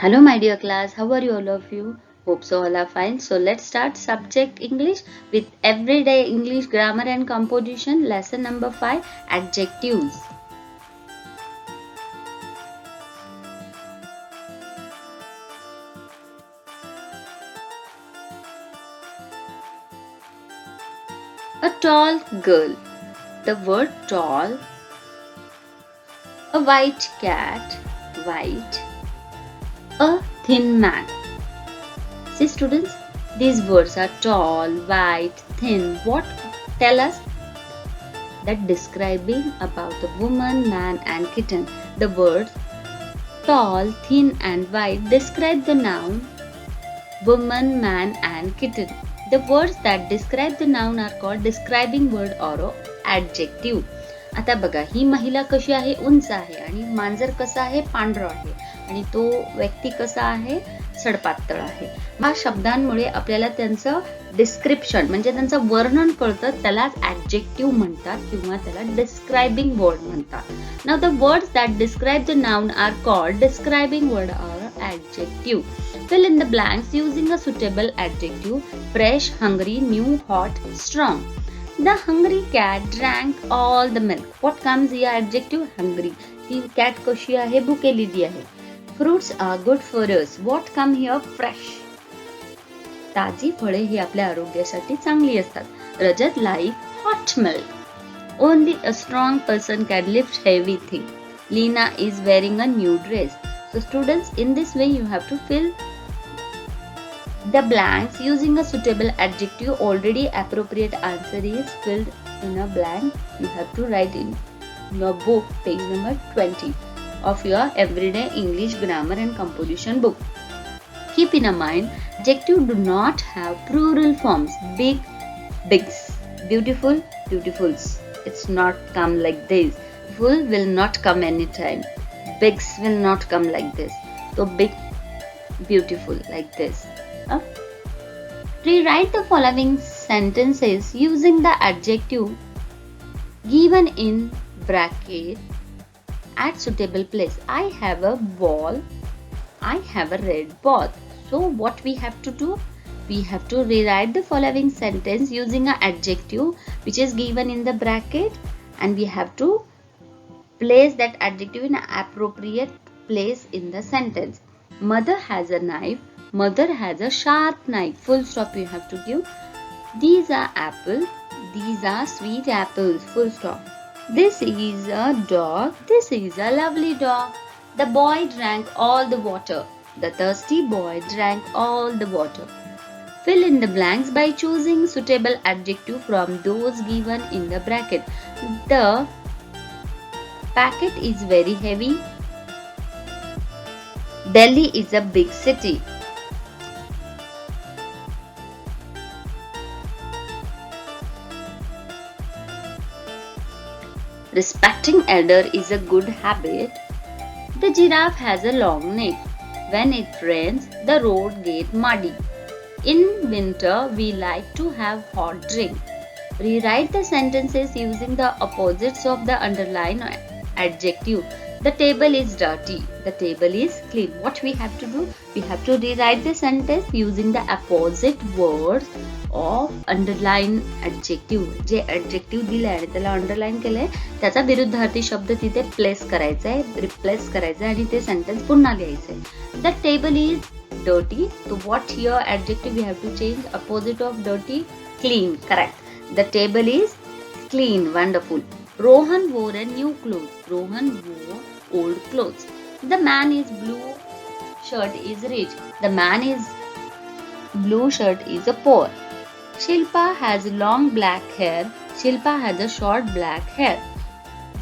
Hello, my dear class. How are you, all of you? Hope so all are fine. So let's start subject English with everyday English grammar and composition. Lesson number 5, adjectives. A tall girl. The word tall. A white cat. White. A thin man. See, students, these words are tall, white, thin. What tell us? That describing about the woman, man and kitten. The words tall, thin and white describe the noun woman, man and kitten. The words that describe the noun are called describing word or adjective. आता बघा, ही महिला कशी आहे, उंच आहे आणि मांजर कसा आहे, पांढरा आहे आणि तो व्यक्ती कसा आहे, सडपातळ आहे. या शब्दांमुळे आपल्याला त्यांचं डिस्क्रिप्शन म्हणजे त्यांचं वर्णन कळतं, त्यालाच ऍडजेक्टिव्ह म्हणतात किंवा त्याला डिस्क्रायबिंग वर्ड म्हणतात. Now the words that describe the noun are called describing word और adjective. Fill in the blanks using a suitable adjective: fresh, hungry, new, hot, strong. The hungry cat drank all the milk. What comes here? Adjective hungry. ती cat कशी आहे, भुकेलेली आहे. Fruits are good for us. What come here? Fresh. ताजी फळे ही आपल्या आरोग्यासाठी चांगली असतात. रजत like hot milk. Only a strong person can lift heavy thing. Lina is wearing a new dress. So students, in this way you have to fill the blanks using a suitable adjective. Already appropriate answer is filled in a blank. You have to write in your book, page number 20 of your everyday English grammar and composition book. Keep in mind, adjective do not have plural forms. Big, bigs. Beautiful, beautifuls. It's not come like this. Full will not come anytime. Bigs will not come like this. So big, beautiful like this. Rewrite the following sentences using the adjective given in bracket at suitable place. I have a ball. I have a red ball. So what we have to do? We have to rewrite the following sentence using an adjective which is given in the bracket, and we have to place that adjective in an appropriate place in the sentence. Mother has a knife. Mother has a sharp knife. Full stop you have to give. These are apples. These are sweet apples. Full stop. This is a dog. This is a lovely dog. The boy drank all the water. The thirsty boy drank all the water. Fill in the blanks by choosing suitable adjective from those given in the bracket. The packet is very heavy. Delhi is a big city. Respecting elder is a good habit. The giraffe has a long neck. When it rains, the road gets muddy. In winter, we like to have hot drink. Rewrite the sentences using the opposites of the underlined adjective. The table is dirty. The table is clean. What we have to do? We have to rewrite the sentence using the opposite words of underline adjective. J adjective दिलाय आणि त्याला underline केलंय त्याचा विरुद्धार्थी शब्द तिथे place करायचा आहे, replace करायचा आहे आणि ते सेंटेन्स पुन्हा लिहायचं आहे. The table is dirty. So what here adjective we have to change? Opposite of dirty, clean. Correct. The table is clean. Wonderful. Rohan wore a new clothes. Rohan wore old clothes. The man is blue shirt is rich. The man is blue shirt is a poor. Shilpa has long black hair. Shilpa has a short black hair.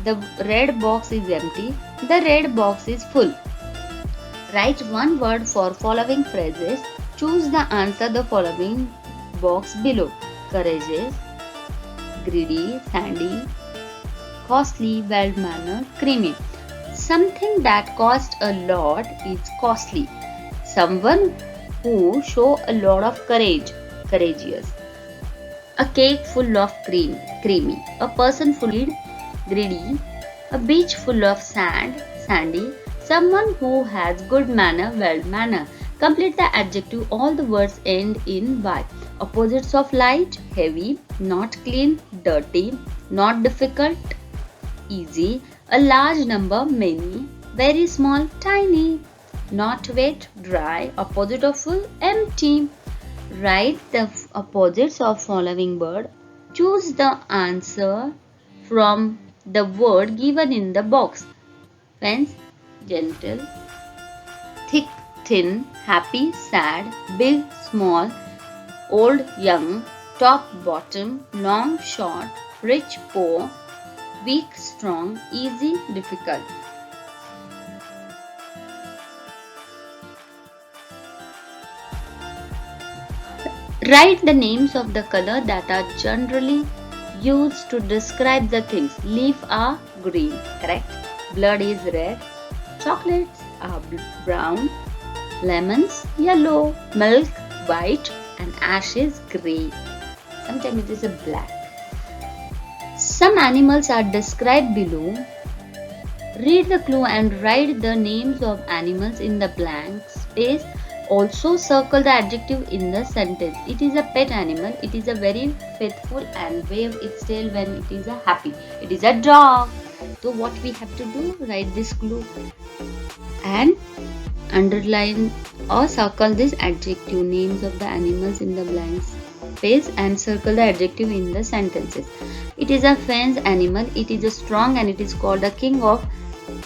The red box is empty. The red box is full. Write one word for following phrases. Choose the answer the following box below. Courageous, greedy, sandy, costly, well-mannered, creamy. Something that costs a lot is costly. Someone who show a lot of courage, courageous. A cake full of cream, creamy. A person full of greedy. A beach full of sand, sandy. Someone who has good manner, well manner. Complete the adjective. All the words end in Y. Opposites of light, heavy, not clean, dirty, not difficult, easy, a large number, many, very small, tiny, not wet, dry, opposite of full, empty. Write the opposites of following word. Choose the answer from the word given in the box. Fence, gentle, thick, thin, happy, sad, big, small, old, young, top, bottom, long, short, rich, poor, weak, strong, easy, difficult. Write the names of the color that are generally used to describe the things. Leaf are green, correct? Blood is red. Chocolates are brown. Lemons yellow. Milk white. And ash is grey. Sometimes it is a black. Some animals are described below. Read the clue and write the names of animals in the blank space. Also circle the adjective in the sentence. It is a pet animal. It is a very faithful and wave its tail when it is a happy. It is a dog. So what we have to do? Write this clue and underline or circle this adjective names of the animals in the blank space and circle the adjective in the sentences. It is a fence animal. It is a strong and it is called the king of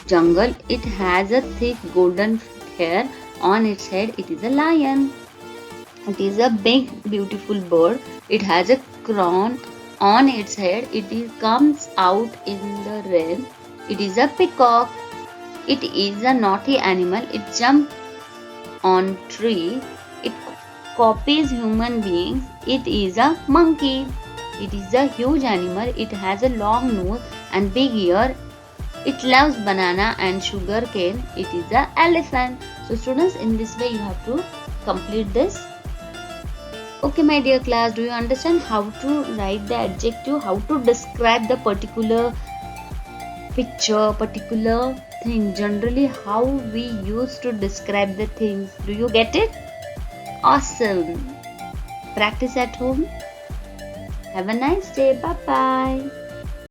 jungle. It has a thick golden hair on its head. It is a lion. It is a big beautiful bird. It has a crown on its head. Comes out in the rain. It is a peacock. It is a naughty animal. It jumps on tree. It copies human beings. It is a monkey. It is a huge animal. It has a long nose and big ear. It loves banana and sugar cane. It is an elephant. So students, in this way you have to complete this. Okay my dear class, do you understand how to write the adjective, how to describe the particular picture, particular thing, generally how we used to describe the things. Do you get it? Awesome. Practice at home. Have a nice day. Bye bye.